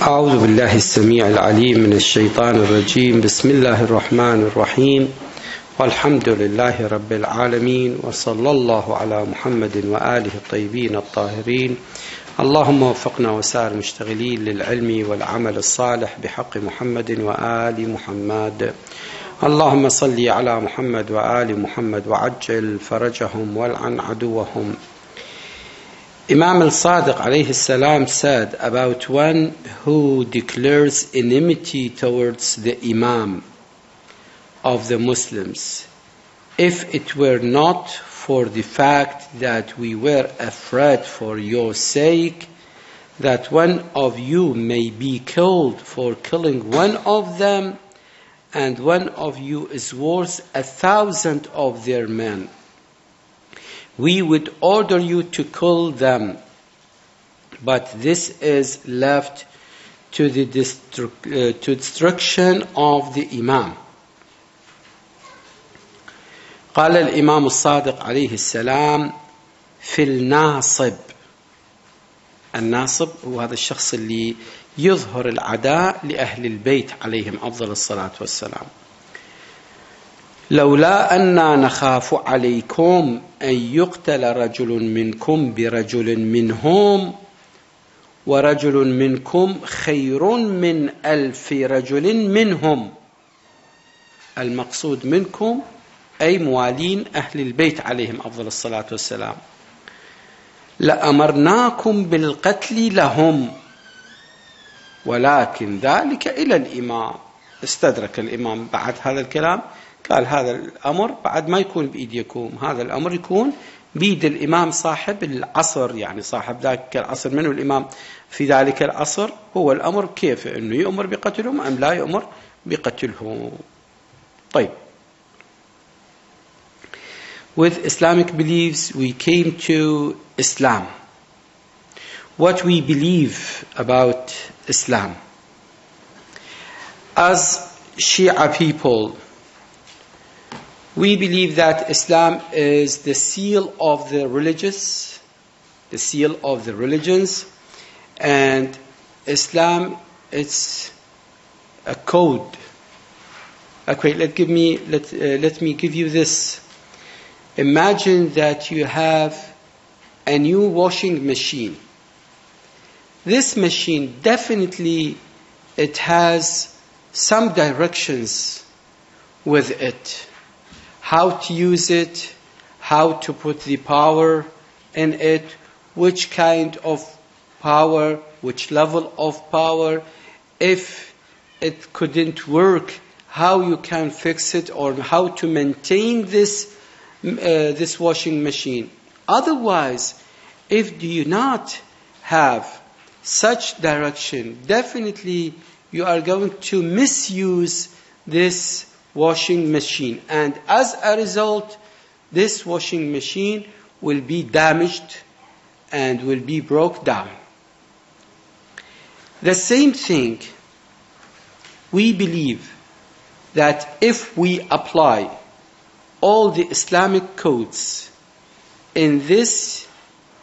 أعوذ بالله السميع العليم من الشيطان الرجيم. بسم الله الرحمن الرحيم، والحمد لله رب العالمين، وصلى الله على محمد وآله الطيبين الطاهرين. اللهم وفقنا وسائر المشتغلين للعلم والعمل الصالح بحق محمد وآل محمد. اللهم صل على محمد وآل محمد وعجل فرجهم والعن عدوهم. Imam al-Sadiq alayhi salam said about one who declares enmity towards the Imam of the Muslims, if it were not for the fact that we were afraid for your sake that one of you may be killed for killing one of them, and one of you is worth 1,000 of their men, we would order you to kill them, but this is left to the destruction of the Imam. قال الإمام الصادق عليه السلام في الناصب. الناصب هو هذا الشخص اللي يظهر العداء لأهل البيت عليهم أفضل الصلاة والسلام. لولا أننا نخاف عليكم أن يقتل رجل منكم برجل منهم ورجل منكم خير من 1000 رجل منهم. المقصود منكم أي موالين أهل البيت عليهم أفضل الصلاة والسلام. لأمرناكم بالقتل لهم ولكن ذلك إلى الإمام. استدرك الإمام بعد هذا الكلام، قال هذا الأمر بعد ما يكون بإيديكم، هذا الأمر يكون بيد الإمام صاحب العصر، يعني صاحب ذاك العصر. منه الإمام في ذلك العصر؟ هو الأمر كيف أنه يؤمر بقتلهم أم لا يؤمر بقتلهم. طيب. With Islamic beliefs we came to Islam. What we believe about Islam. As Shia people, we believe that Islam is the seal of the religious, the seal of the religions, and Islam is a code. Okay, let me give you this. Imagine that you have a new washing machine. This machine definitely it has some directions with it. How to use it, how to put the power in it, which kind of power, which level of power. If it couldn't work, how you can fix it or how to maintain this washing machine. Otherwise, if you do not have such direction, definitely you are going to misuse this washing machine, and as a result this washing machine will be damaged and will be broke down. The same thing, we believe that if we apply all the Islamic codes in this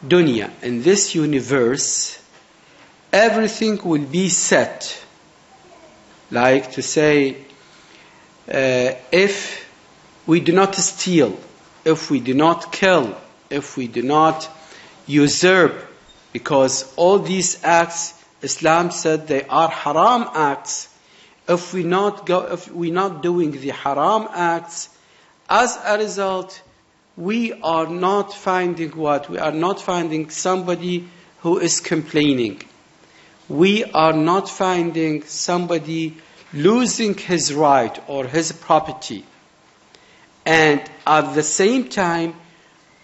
dunya, in this universe, everything will be set. Like to say, if we do not steal, if we do not kill, if we do not usurp, because all these acts, Islam said they are haram acts. If we're not doing the haram acts, as a result, we are not finding what? We are not finding somebody who is complaining. We are not finding somebody losing his right or his property. And at the same time,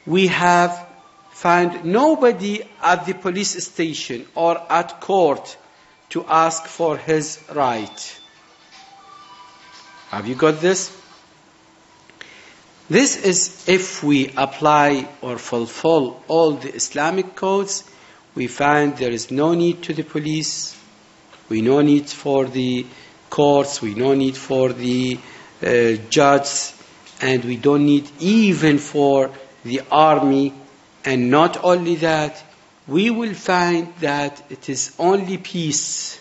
we have found nobody at the police station or at court to ask for his right. Have you got this? This is if we apply or fulfill all the Islamic codes, we find there is no need to the police, we no need for the courts, we no need for the judges, and we don't need even for the army. And not only that, we will find that it is only peace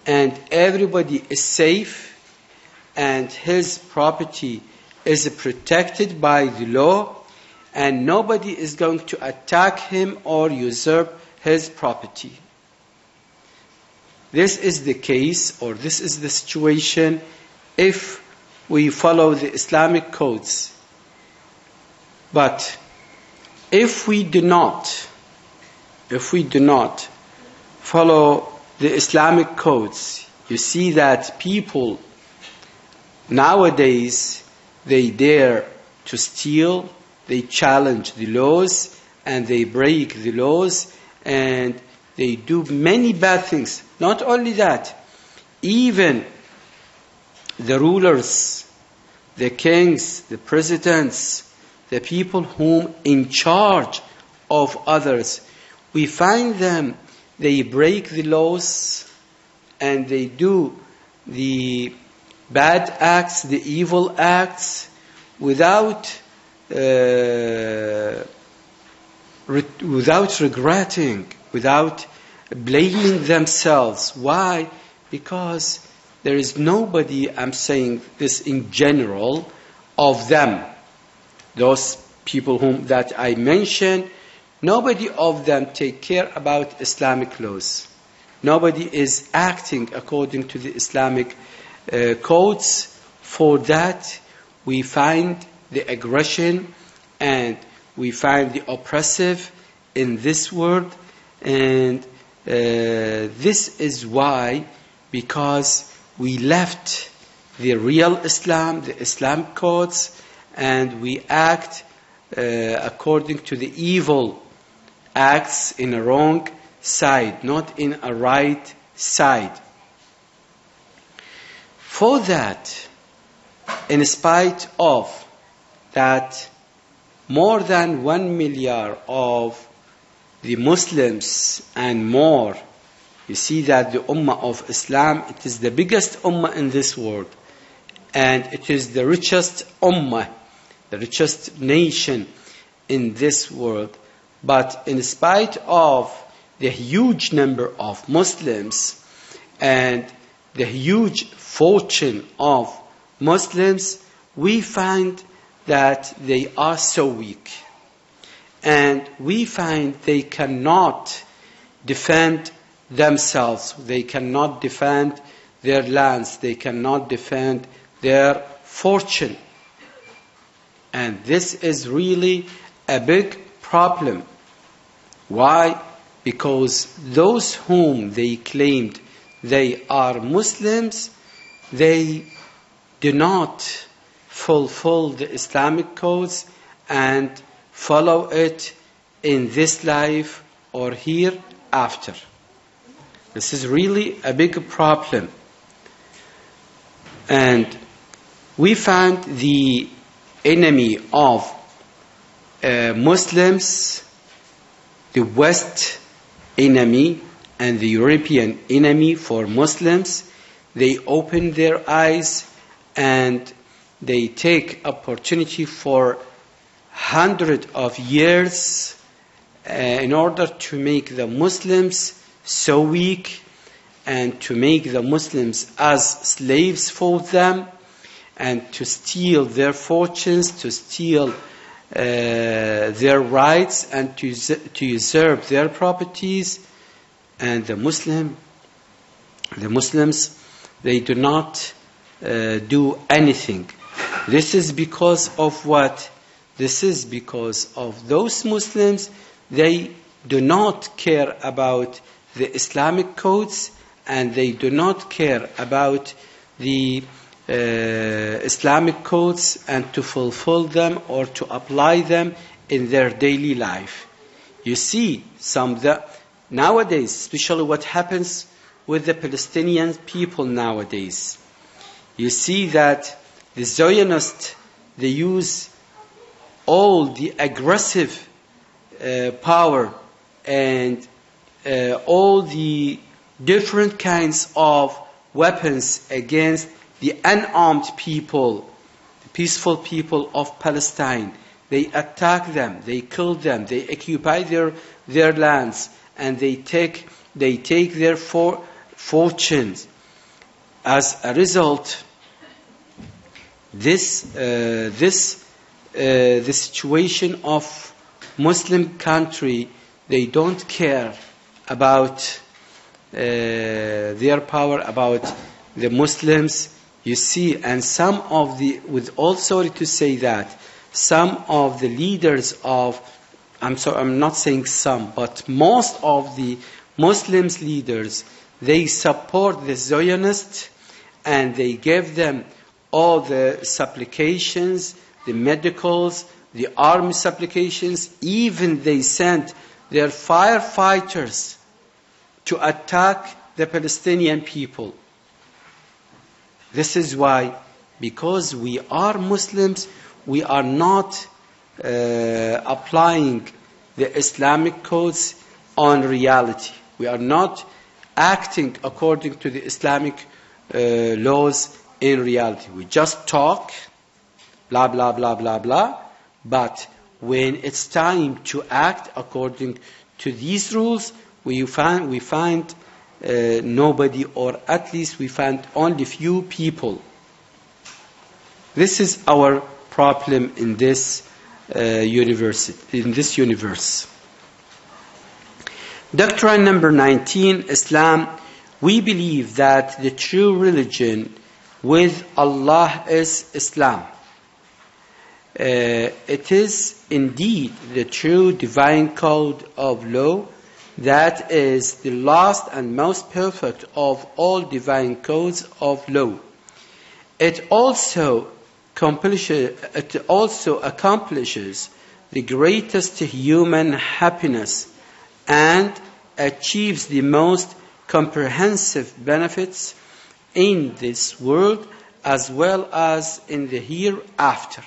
and everybody is safe, and his property is protected by the law, and nobody is going to attack him or usurp his property. This is the case, or this is the situation, if we follow the Islamic codes. But if we do not follow the Islamic codes, you see that people nowadays, they dare to steal, they challenge the laws, and they break the laws, and they do many bad things. Not only that, even the rulers, the kings, the presidents, the people whom in charge of others, we find them, they break the laws and they do the bad acts, the evil acts, without regretting, without blaming themselves. Why? Because there is nobody, I'm saying this in general, of them, those people whom that I mentioned, nobody of them take care about Islamic laws. Nobody is acting according to the Islamic codes. For that, we find the aggression and we find the oppressive in this world. And this is why, because we left the real Islam, the Islamic codes, and we act according to the evil acts in a wrong side, not in a right side. For that, in spite of that, more than 1 million of the Muslims and more, you see that the Ummah of Islam, it is the biggest Ummah in this world, and it is the richest Ummah, the richest nation in this world. But in spite of the huge number of Muslims and the huge fortune of Muslims, we find that they are so weak. And we find they cannot defend themselves. They cannot defend their lands. They cannot defend their fortune. And this is really a big problem. Why? Because those whom they claimed they are Muslims, they do not fulfill the Islamic codes and follow it in this life or hereafter. This is really a big problem. And we find the enemy of Muslims, the West enemy and the European enemy for Muslims, they open their eyes and they take opportunity for hundreds of years in order to make the Muslims so weak and to make the Muslims as slaves for them and to steal their fortunes, to steal their rights and to usurp their properties. And the Muslims, they do not do anything. This is because of what? This is because of those Muslims, they do not care about the Islamic codes and they do not care about the Islamic codes and to fulfill them or to apply them in their daily life. You see, nowadays, especially what happens with the Palestinian people nowadays, you see that the Zionists, they use all the aggressive power and all the different kinds of weapons against the unarmed people, the peaceful people of Palestine. They attack them, they kill them, they occupy their lands, and they take their fortunes. as a result, the situation of Muslim country, they don't care about their power, about the Muslims. You see, and some of the, with all sorry to say that, some of the leaders of, I'm not saying some, but most of the Muslims leaders, they support the Zionists, and they give them all the supplications, the medicals, the army supplications. Even they sent their firefighters to attack the Palestinian people. This is why, because we are Muslims, we are not applying the Islamic codes on reality. We are not acting according to the Islamic laws in reality. We just talk, blah, blah, blah, blah, blah. But when it's time to act according to these rules, we find nobody, or at least we find only few people. This is our problem in this universe. Doctrine number 19, Islam. We believe that the true religion with Allah is Islam. It is indeed the true divine code of law that is the last and most perfect of all divine codes of law. It also accomplishes the greatest human happiness and achieves the most comprehensive benefits in this world as well as in the hereafter.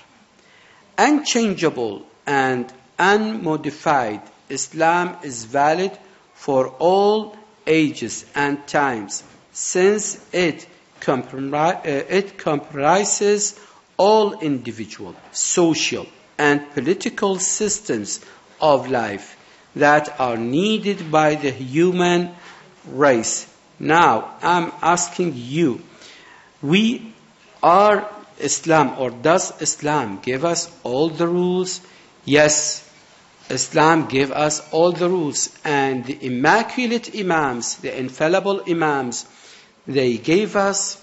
Unchangeable and unmodified, Islam is valid for all ages and times, since it comprises all individual, social, and political systems of life that are needed by the human race. Now, I'm asking you, we are Islam, or does Islam give us all the rules? Yes, Islam gave us all the rules, and the immaculate Imams, the infallible Imams, they gave us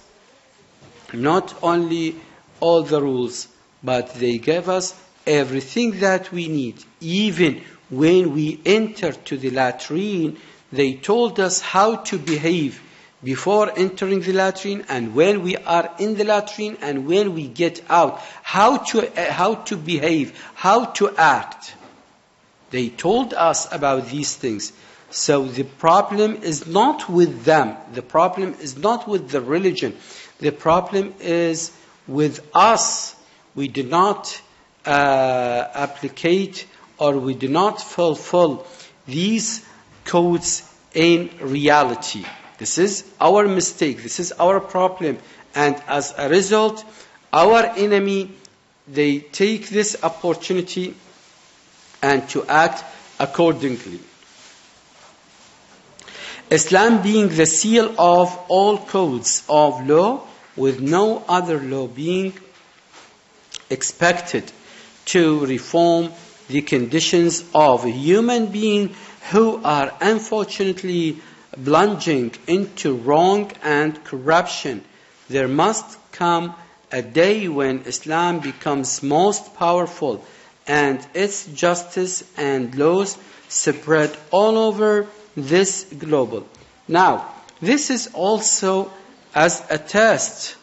not only all the rules, but they gave us everything that we need. Even when we enter to the latrine, they told us how to behave before entering the latrine, and when we are in the latrine, and when we get out, how to behave, how to act. They told us about these things. So the problem is not with them. The problem is not with the religion. The problem is with us. We do not applicate, or we do not fulfill these codes in reality. This is our mistake. This is our problem. And as a result, our enemy, they take this opportunity and to act accordingly. Islam being the seal of all codes of law, with no other law being expected to reform the conditions of a human being who are unfortunately plunging into wrong and corruption. There must come a day when Islam becomes most powerful and its justice and laws spread all over this globe. Now, this is also as a test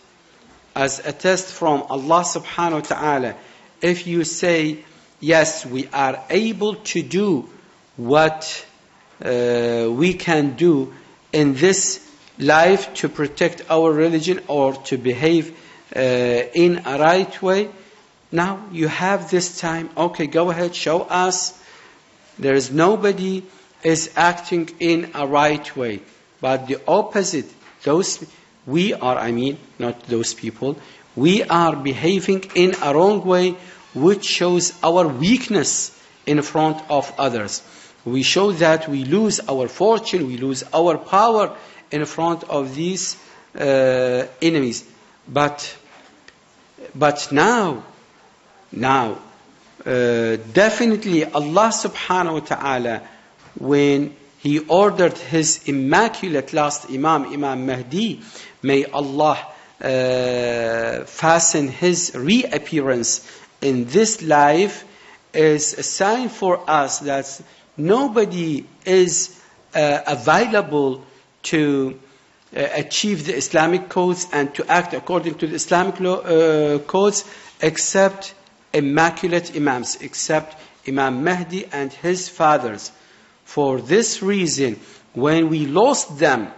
from Allah subhanahu wa ta'ala. If you say, yes, we are able to do what we can do in this life to protect our religion or to behave in a right way, now you have this time. Okay, go ahead, show us. There is nobody is acting in a right way, but the opposite. We are behaving in a wrong way, which shows our weakness in front of others. We show that we lose our fortune, we lose our power in front of these enemies. But now, definitely Allah subhanahu wa ta'ala, when He ordered His immaculate last Imam Mahdi, may Allah fasten His reappearance in this life, is a sign for us that nobody is available to achieve the Islamic codes and to act according to the Islamic codes except immaculate Imams, except Imam Mahdi and his fathers. For this reason, when we lost them,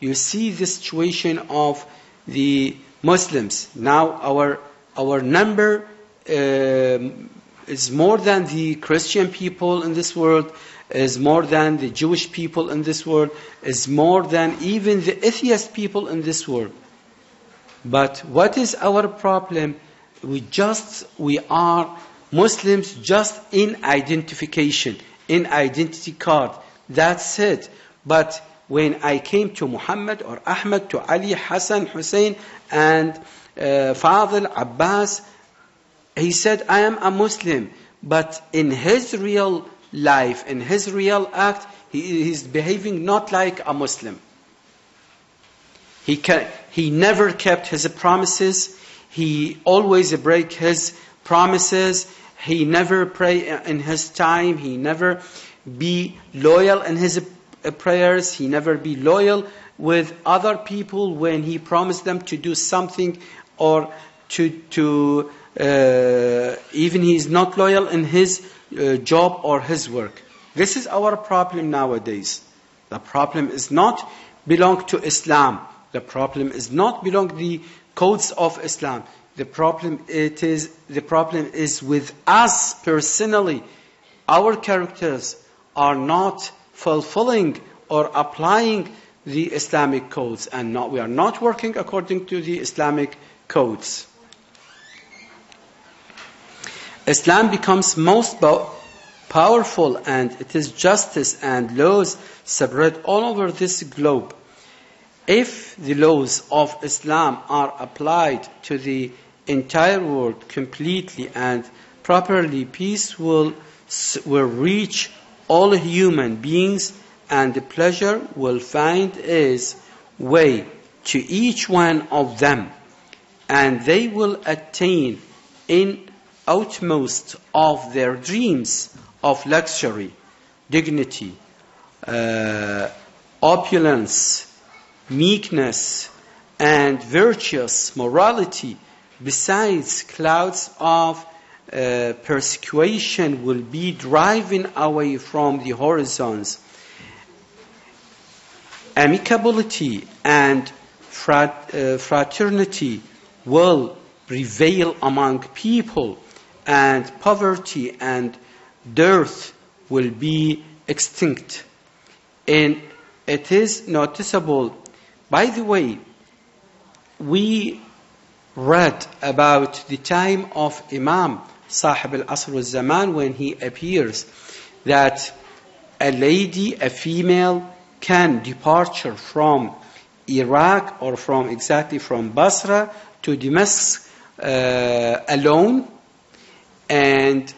you see the situation of the Muslims. Now our number is more than the Christian people in this world, is more than the Jewish people in this world, is more than even the atheist people in this world. But what is our problem? We are Muslims just in identification, in identity card. That's it. But when I came to Muhammad or Ahmad, to Ali, Hassan, Hussein, and Fadl, Abbas, he said, I am a Muslim. But in his real life, in his real act, he is behaving not like a Muslim. He never kept his promises. He always break his promises. He never pray in his time. He never be loyal in his prayers. He never be loyal with other people when he promised them to do something, or to even he is not loyal in his job or his work. This is our problem nowadays. The problem is not belong to Islam. The problem is not belong to the codes of Islam. The problem is with us personally. Our characters are not fulfilling or applying the Islamic codes, and we are not working according to the Islamic codes. Islam becomes most powerful, and it is justice and laws spread all over this globe. If the laws of Islam are applied to the entire world completely and properly, peace will reach all human beings, and the pleasure will find its way to each one of them, and they will attain in outmost of their dreams of luxury, dignity, opulence, meekness, and virtuous morality. Besides, clouds of persecution will be driven away from the horizons. Amicability and fraternity will prevail among people, and poverty and dearth will be extinct. And it is noticeable, by the way, we read about the time of Imam Sahib al-Asr al-Zaman when he appears, that a lady, a female, can departure from Iraq or from Basra to Damascus alone and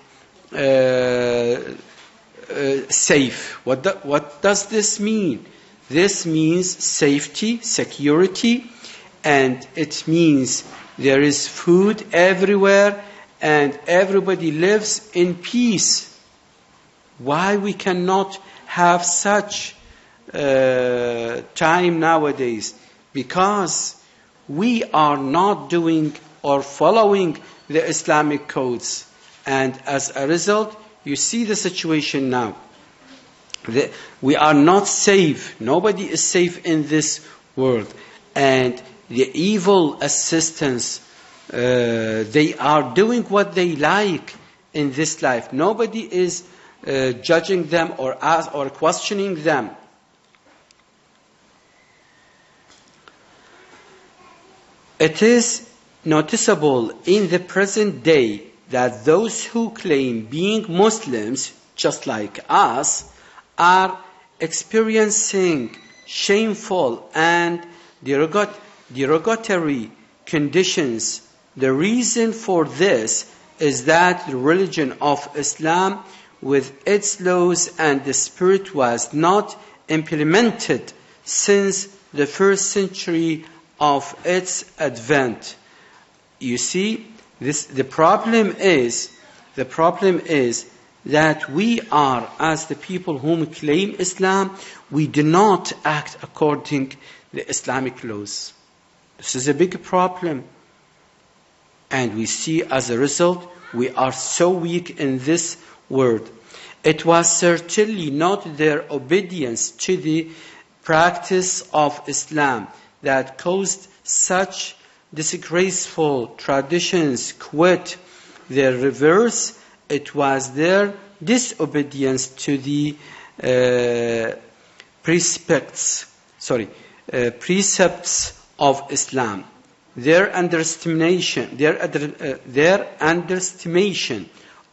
safe. What does this mean? This means safety, security, and it means there is food everywhere and everybody lives in peace. Why we cannot have such time nowadays? Because we are not doing or following the Islamic codes, and as a result, you see the situation now. We are not safe. Nobody is safe in this world, and the evil assistants, they are doing what they like in this life. Nobody is judging them or questioning them. It is noticeable in the present day that those who claim being Muslims, just like us, are experiencing shameful and derogatory conditions. The reason for this is that the religion of Islam, with its laws and the spirit, was not implemented since the first century of its advent. You see, the problem is that we are, as the people whom claim Islam, we do not act according to the Islamic laws. This is a big problem. And we see as a result, we are so weak in this world. It was certainly not their obedience to the practice of Islam that caused such disgraceful traditions. Quite the reverse. It was their disobedience to the precepts of Islam, their underestimation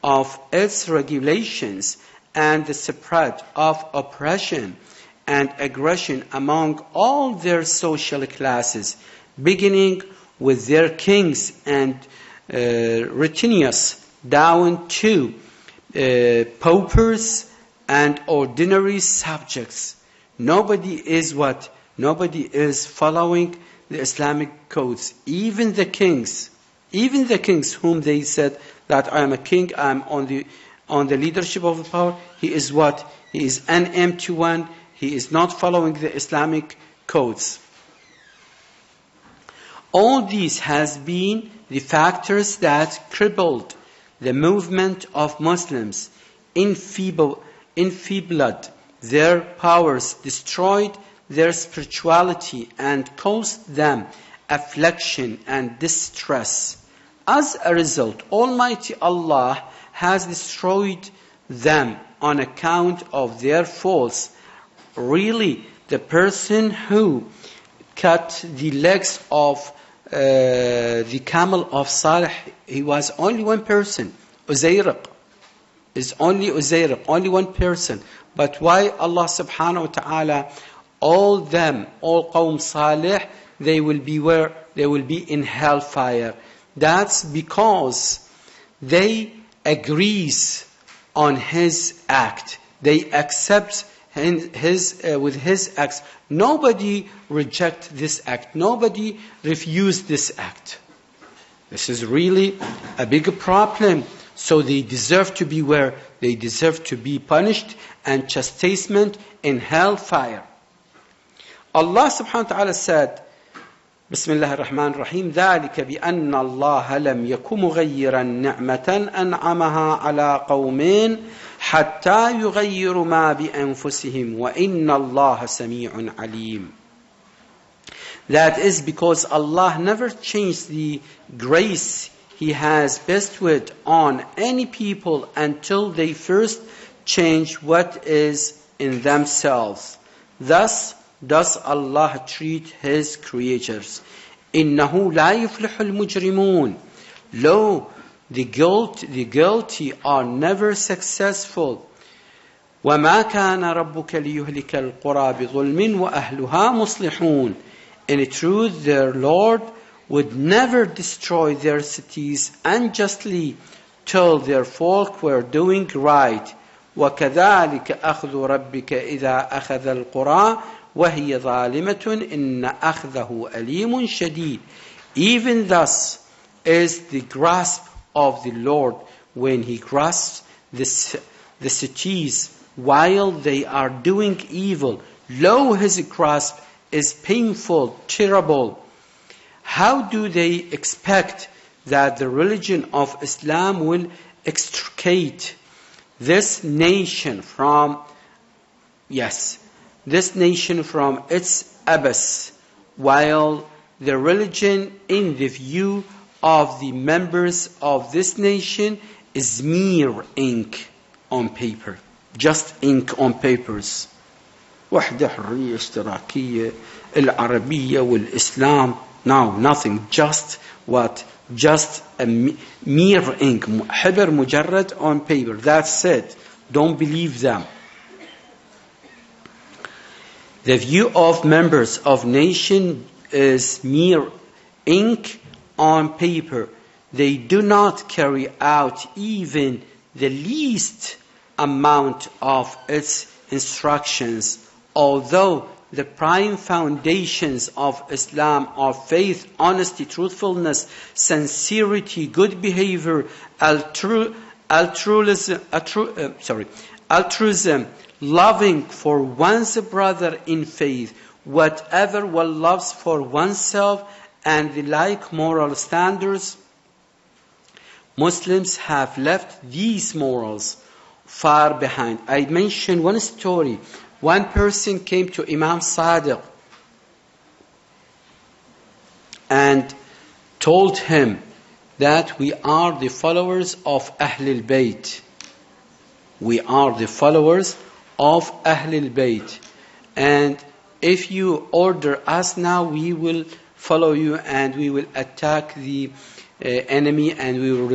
of its regulations, and the spread of oppression and aggression among all their social classes, beginning with their kings and retinues down to paupers and ordinary subjects. Nobody is following the Islamic codes. Even the kings whom they said that I am a king, I am on the leadership of the power, he is what? He is an empty one. He is not following the Islamic codes. All these has been the factors that crippled the movement of Muslims, enfeebled their powers, destroyed their spirituality, and caused them affliction and distress. As a result, Almighty Allah has destroyed them on account of their faults. Really, the person who cut the legs of the camel of Salih, he was only one person. Uzayriq is only one person. But why Allah subhanahu wa ta'ala, all Qawm Salih, they will be where? They will be in hellfire. That's because they agrees on his act. They accept with his acts. Nobody reject this act. Nobody refused this act. This is really a big problem. So they deserve to be where? They deserve to be punished and chastisement in hellfire. Allah subhanahu wa ta'ala said, بسم الله الرحمن الرحيم ذلك بأن الله لم يكن مغيرا نعمة أنعمها على قوم حتى يغيروا ما بأنفسهم وإن الله سميع عليم. That is because Allah never changed the grace He has bestowed on any people until they first change what is in themselves. Thus does Allah treat His creatures. إِنَّهُ لَا يُفْلِحُ الْمُجْرِمُونَ. Lo, the guilty are never successful. وَمَا كَانَ رَبُّكَ لِيُهْلِكَ الْقُرَى بِظُلْمٍ وَأَهْلُهَا مُصْلِحُونَ. In truth, their Lord would never destroy their cities unjustly till their folk were doing right. وَكَذَلِكَ أَخْذُ رَبِّكَ إِذَا أَخَذَ الْقُرَى وَهِيَ ظَالِمَةٌ إِنَّ أَخْذَهُ أَلِيمٌ شَدِيدٌ. Even thus is the grasp of the Lord when He grasps the cities while they are doing evil. Lo, His grasp is painful, terrible. How do they expect that the religion of Islam will extricate this nation from its abyss, while the religion in the view of the members of this nation is mere ink on paper, just ink on papers. وحدة حرية اشتراكية العربية والإسلام. No, nothing. Just what? Just a mere ink. حبر مجرد on paper. That's it. Don't believe them. The view of members of nation is mere ink on paper. They do not carry out even the least amount of its instructions, although the prime foundations of Islam are faith, honesty, truthfulness, sincerity, good behavior, altruism, loving for one's brother in faith, whatever one loves for oneself, and the like moral standards. Muslims have left these morals far behind. I mentioned one story. One person came to Imam Sadiq and told him that we are the followers of Ahlul Bayt. We are the followers of Ahlul Bayt. And if you order us now, we will follow you and we will attack the enemy and we will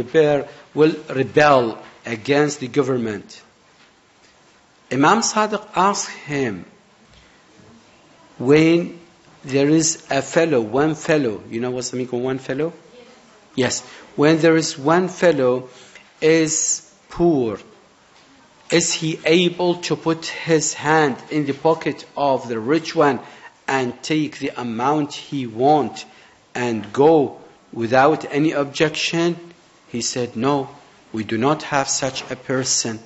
rebel against the government. Imam Sadiq asked him, when there is one fellow, you know what's the meaning of one fellow? Yes. When there is one fellow is poor, is he able to put his hand in the pocket of the rich one and take the amount he wants and go without any objection? He said, no, we do not have such a person.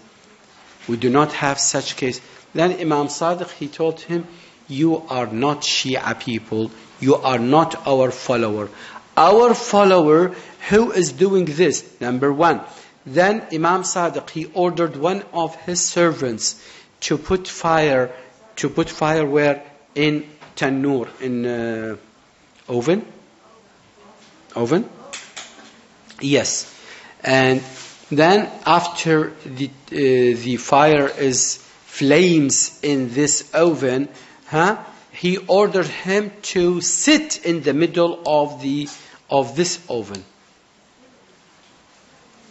We do not have such case. Then Imam Sadiq, he told him, you are not Shia people. You are not our follower. Our follower who is doing this, number one. Then Imam Sadiq, he ordered one of his servants to put fire where? In tannoor, in oven? Oven? Yes. And then after the fire is flames in this oven, he ordered him to sit in the middle of this oven.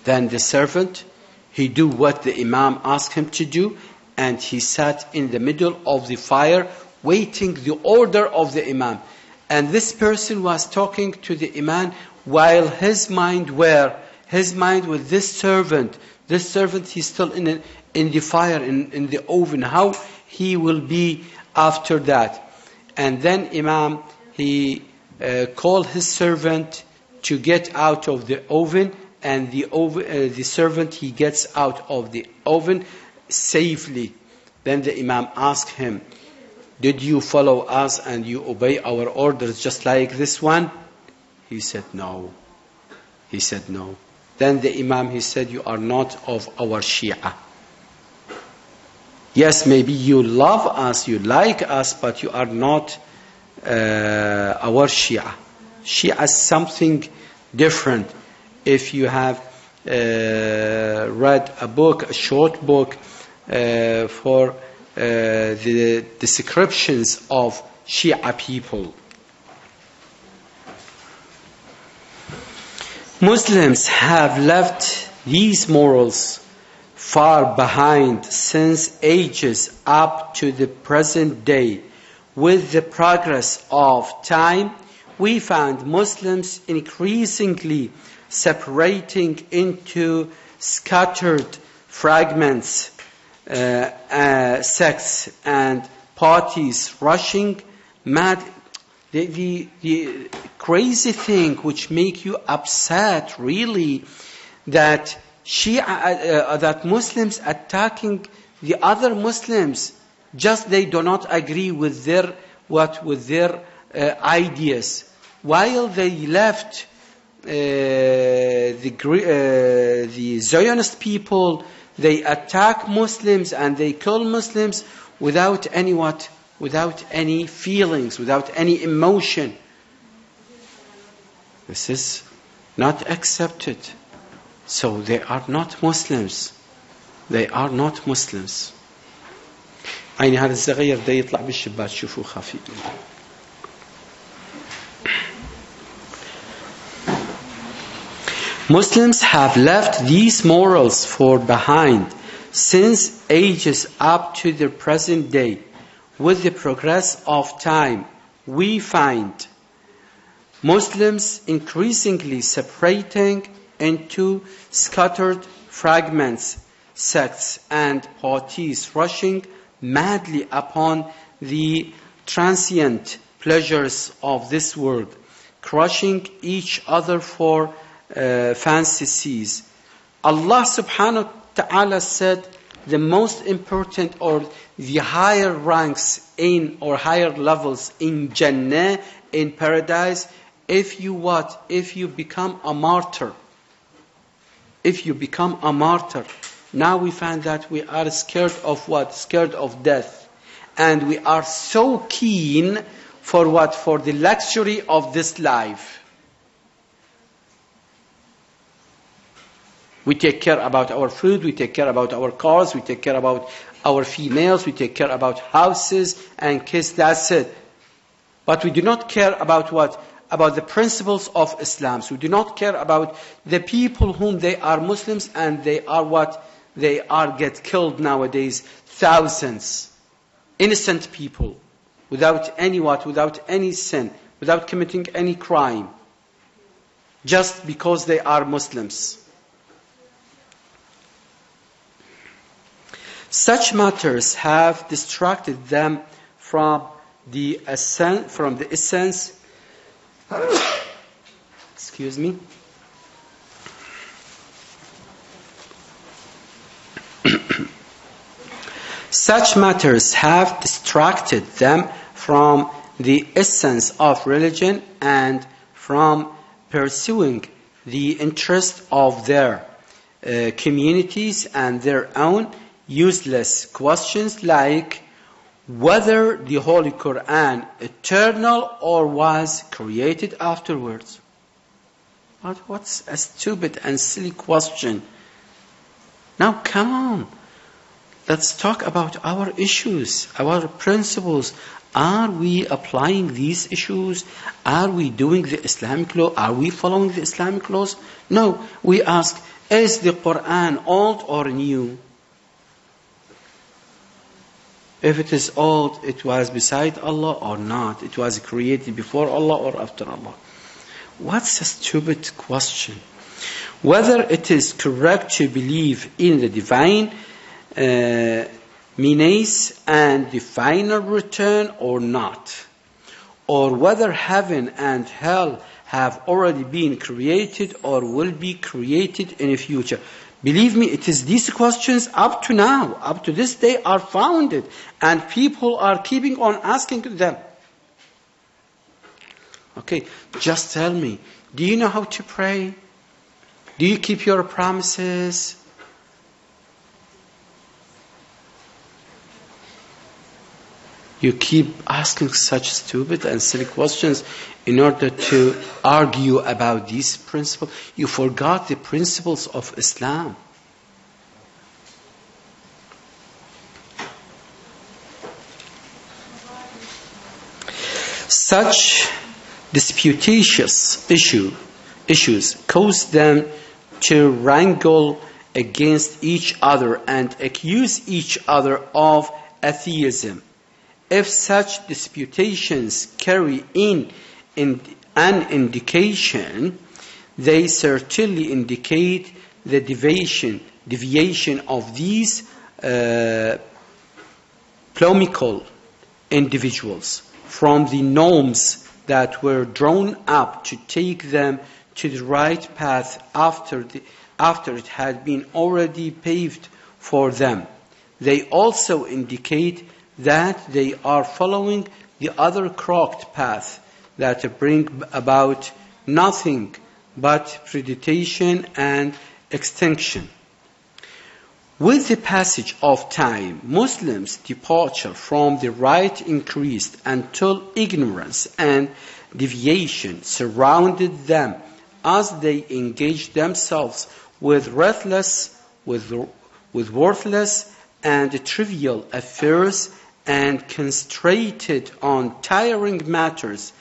Then the servant, he do what the Imam asked him to do, and he sat in the middle of the fire waiting the order of the Imam. And this person was talking to the Imam while his mind with this servant. This servant, he's still in the fire, in the oven. How he will be after that? And then Imam, he called his servant to get out of the oven, and the servant, he gets out of the oven safely. Then the Imam asked him, did you follow us and you obey our orders just like this one? He said, no. He said, no. Then the Imam, he said, you are not of our Shia. Yes, maybe you love us, you like us, but you are not our Shia. Shia is something different. If you have read a book, a short book, for the descriptions of Shia people. Muslims have left these morals far behind since ages up to the present day. With the progress of time, we found Muslims increasingly separating into scattered fragments, sects and parties rushing mad. The crazy thing which make you upset really, that that Muslims attacking the other Muslims, just they do not agree with their ideas, while they left the Zionist people. They attack Muslims and they kill Muslims without any feelings, without any emotion. This is not accepted. So they are not Muslims. They are not Muslims. عيني هذا الصغير ده يطلع بالشباك شوفوا خفيف. Muslims have left these morals far behind since ages up to the present day. with the progress of time, we find Muslims increasingly separating into scattered fragments, sects and parties rushing madly upon the transient pleasures of this world, crushing each other for fantasies. Allah subhanahu wa ta'ala said the most important or the higher ranks in or higher levels in Jannah, in paradise, if you what? If you become a martyr. If you become a martyr. Now we find that we are scared of what? Scared of death. And we are so keen for what? For the luxury of this life. We take care about our food, we take care about our cars, we take care about our females, we take care about houses and kids, that's it. But we do not care about what? About the principles of Islam. So we do not care about the people whom they are Muslims and they are what? They are get killed nowadays. Thousands. Innocent people. Without any what? Without any sin. Without committing any crime. Just because they are Muslims. Such matters have distracted them from the essence excuse me. Such matters have distracted them from the essence of religion and from pursuing the interest of their communities and their own useless questions like whether the Holy Quran eternal or was created afterwards. What's a stupid and silly question? Now come on. Let's talk about our issues, our principles. Are we applying these issues? Are we doing the Islamic law? Are we following the Islamic laws? No. We ask, is the Quran old or new? If it is old, it was beside Allah or not? It was created before Allah or after Allah? What's a stupid question? Whether it is correct to believe in the divine menace and the final return or not, or whether heaven and hell have already been created or will be created in the future. Believe me, it is these questions up to now, up to this day are founded, and people are keeping on asking them. Okay, just tell me, do you know how to pray? Do you keep your promises? You keep asking such stupid and silly questions in order to argue about these principles. You forgot the principles of Islam. Such disputatious issues cause them to wrangle against each other and accuse each other of atheism. If such disputations carry in an indication, they certainly indicate the deviation of these polemical individuals from the norms that were drawn up to take them to the right path after it had been already paved for them. They also indicate that they are following the other crooked path that bring about nothing but predation and extinction. With the passage of time, Muslims' departure from the right increased until ignorance and deviation surrounded them as they engaged themselves with worthless and trivial affairs and concentrated on tiring matters,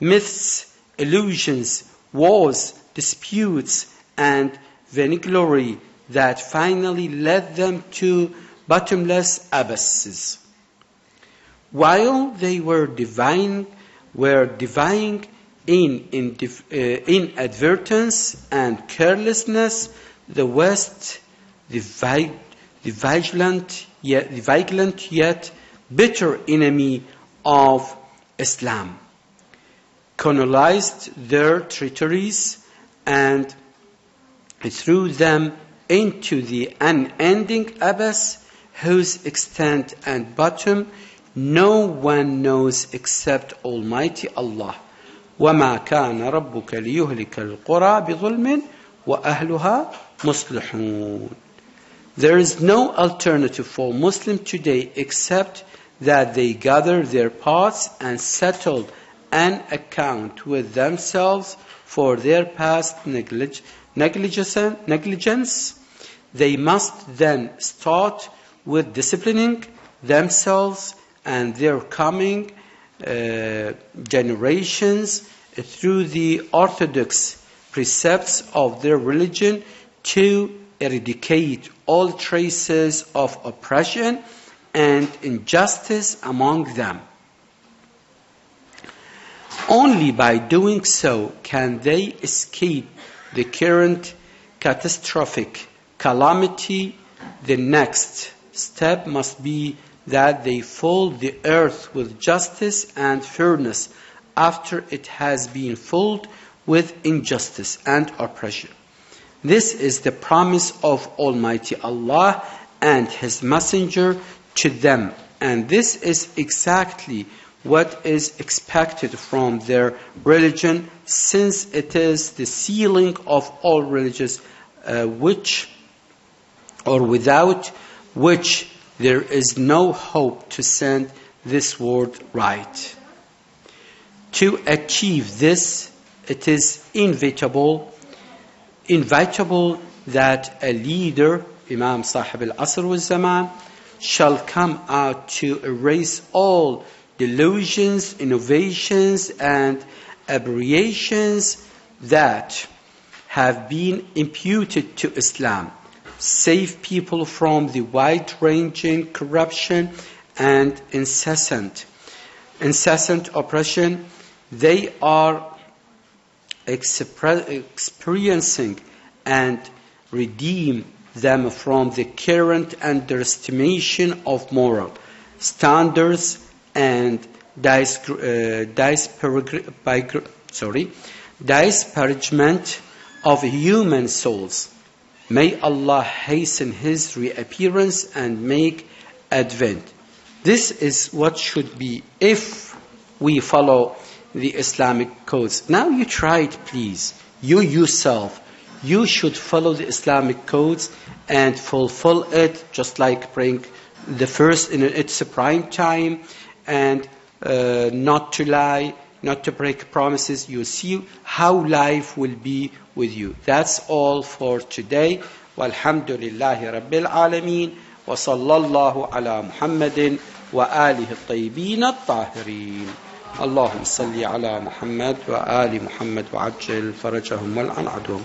myths, illusions, wars, disputes, and vainglory that finally led them to bottomless abysses. while they were divine in inadvertence and carelessness, the West, the vigilant yet bitter enemy of Islam, colonized their territories and threw them into the unending abyss whose extent and bottom no one knows except Almighty Allah. وَمَا كَانَ رَبُّكَ لِيُهْلِكَ الْقُرَى بِظُلْمٍ وَأَهْلُهَا مُصْلِحُونَ. There is no alternative for Muslims today except that they gather their parts and settle an account with themselves for their past negligence. They must then start with disciplining themselves and their coming generations through the orthodox precepts of their religion to eradicate all traces of oppression and injustice among them. Only by doing so can they escape the current catastrophic calamity. The next step must be that they fold the earth with justice and fairness after it has been filled with injustice and oppression. This is the promise of Almighty Allah and His Messenger to them, and this is exactly what is expected from their religion, since it is the ceiling of all religions, without which there is no hope to send this world right. To achieve this, it is inevitable that a leader, Imam Sahib al-Asr wal-Zaman, shall come out to erase all delusions, innovations, and aberrations that have been imputed to Islam, save people from the wide-ranging corruption and incessant oppression they are experiencing, and redeem them from the current underestimation of moral standards and disparagement of human souls. May Allah hasten His reappearance and make advent. This is what should be if we follow the Islamic codes. Now you try it, please. You yourself, you should follow the Islamic codes and fulfill it, just like praying the first in its prime time, and not to lie, not to break promises. You see how life will be with you. That's all for today. Walhamdulillahi Rabbil Alameen. Wa sallallahu ala Muhammadin wa alihi at-tayyibin at-tahirin. اللهم صل على محمد وآل محمد وعجل فرجهم والعنعدهم